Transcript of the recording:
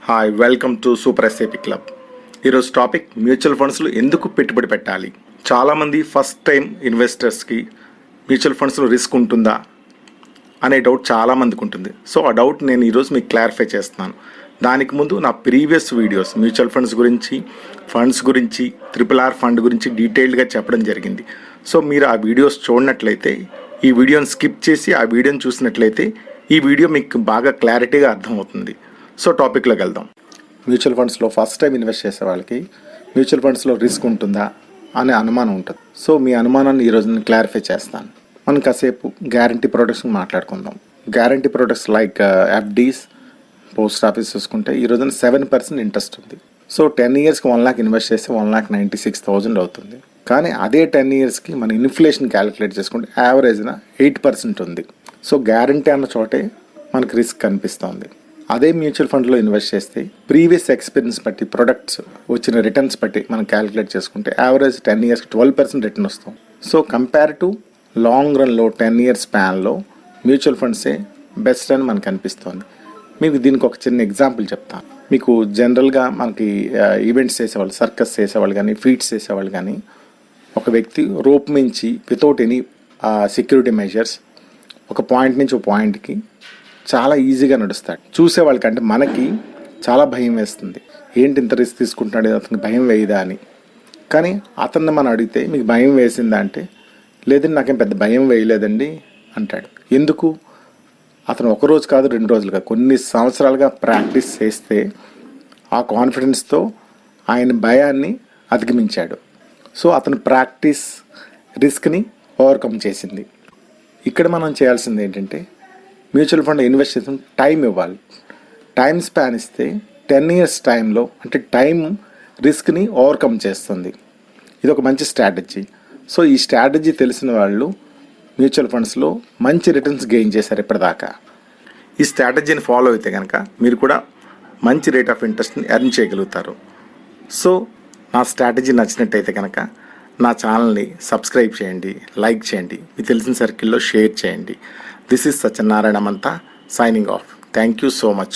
Hi, welcome to super SIP club. ఈరోజు topic mutual ఫండ్స్లో ఎందుకు పెట్టుబడి పెట్టాలి. చాలామంది ఫస్ట్ టైం ఇన్వెస్టర్స్కి మ్యూచువల్ ఫండ్స్లో రిస్క్ ఉంటుందా అనే డౌట్ చాలామందికి ఉంటుంది. సో ఆ డౌట్ నేను ఈరోజు మీకు క్లారిఫై చేస్తున్నాను. దానికి ముందు నా ప్రీవియస్ వీడియోస్ మ్యూచువల్ ఫండ్స్ గురించి RRR ఫండ్ గురించి డీటెయిల్డ్గా చెప్పడం జరిగింది. సో మీరు ఆ వీడియోస్ చూడనట్లయితే, ఈ వీడియోని స్కిప్ చేసి ఆ వీడియోని చూసినట్లయితే ఈ వీడియో మీకు బాగా క్లారిటీగా అర్థమవుతుంది. సో టాపిక్లోకి వెళ్దాం. మ్యూచువల్ ఫండ్స్లో ఫస్ట్ టైం ఇన్వెస్ట్ చేసే వాళ్ళకి మ్యూచువల్ ఫండ్స్లో రిస్క్ ఉంటుందా అనే అనుమానం ఉంటుంది. సో మీ అనుమానాన్ని ఈరోజు నేను క్లారిఫై చేస్తాను. మనం కాసేపు గ్యారంటీ ప్రొడక్ట్స్ మాట్లాడుకుందాం. Guarantee products like FDs, post office చూసుకుంటే ఈ రోజున 7% ఇంట్రెస్ట్ ఉంది. సో 10 yearsకి 1 lakh ఇన్వెస్ట్ చేస్తే 1,96,000 అవుతుంది. కానీ అదే 10 yearsకి మన ఇన్ఫ్లేషన్ క్యాలిక్యులేట్ చేసుకుంటే యావరేజ్న 8% ఉంది. సో గ్యారంటీ అన్న చోటే మనకు రిస్క్ కనిపిస్తుంది. అదే మ్యూచువల్ ఫండ్లో ఇన్వెస్ట్ చేస్తే ప్రీవియస్ ఎక్స్పీరియన్స్ బట్టి, ప్రొడక్ట్స్ వచ్చిన రిటర్న్స్ బట్టి మనం క్యాలిక్యులేట్ చేసుకుంటే యావరేజ్ 10 yearsకి 12% రిటర్న్ వస్తుంది. సో కంపేర్ టు లాంగ్ రన్లో 10 years స్పాన్లో మ్యూచువల్ ఫండ్సే బెస్ట్ అని మనకు అనిపిస్తుంది. మీకు దీనికి ఒక చిన్న ఎగ్జాంపుల్ చెప్తాను. మీకు జనరల్గా మనకి ఈవెంట్స్ చేసేవాళ్ళు, సర్కస్ చేసేవాళ్ళు కానీ, ఫీట్స్ చేసేవాళ్ళు కానీ, ఒక వ్యక్తి రోప్ మించి వితౌట్ ఎనీ సెక్యూరిటీ మెజర్స్ ఒక పాయింట్ నుంచి ఒక పాయింట్కి చాలా ఈజీగా నడుస్తాడు. చూసేవాళ్ళకంటే మనకి చాలా భయం వేస్తుంది. ఏంటి ఇంత రిస్క్ తీసుకుంటున్నాడు, అతనికి భయం వేయదా అని. కానీ అతన్ని మనం అడిగితే మీకు భయం వేసిందా అంటే, లేదండి నాకేం పెద్ద భయం వేయలేదండి అంటాడు. ఎందుకు? అతను ఒక రోజు కాదు, 2 రోజులు కాదు, కొన్ని సంవత్సరాలుగా ప్రాక్టీస్ చేస్తే ఆ కాన్ఫిడెన్స్తో ఆయన భయాన్ని అధిగమించాడు. సో అతని ప్రాక్టీస్ రిస్క్ని ఓవర్కమ్ చేసింది. ఇక్కడ మనం చేయాల్సింది ఏంటంటే, మ్యూచువల్ ఫండ్ ఇన్వెస్ట్ చేసిన టైం ఇవ్వాలి. టైం స్పాన్ ఇస్తే 10 years టైంలో, అంటే టైం రిస్క్ని ఓవర్కమ్ చేస్తుంది. ఇది ఒక మంచి స్ట్రాటజీ. సో ఈ స్ట్రాటజీ తెలిసిన వాళ్ళు మ్యూచువల్ ఫండ్స్లో మంచి రిటర్న్స్ గెయిన్ చేశారు ఇప్పటిదాకా. ఈ స్ట్రాటజీని ఫాలో అయితే కనుక మీరు కూడా మంచి రేట్ ఆఫ్ ఇంట్రెస్ట్ని ఎర్న్ చేయగలుగుతారు. సో నా స్ట్రాటజీ నచ్చినట్టయితే కనుక నా ఛానల్ని సబ్స్క్రైబ్ చేయండి, లైక్ చేయండి, మీ తెలిసిన సర్కిల్లో షేర్ చేయండి. This is Satyanarayana Mantha signing off. Thank you so much.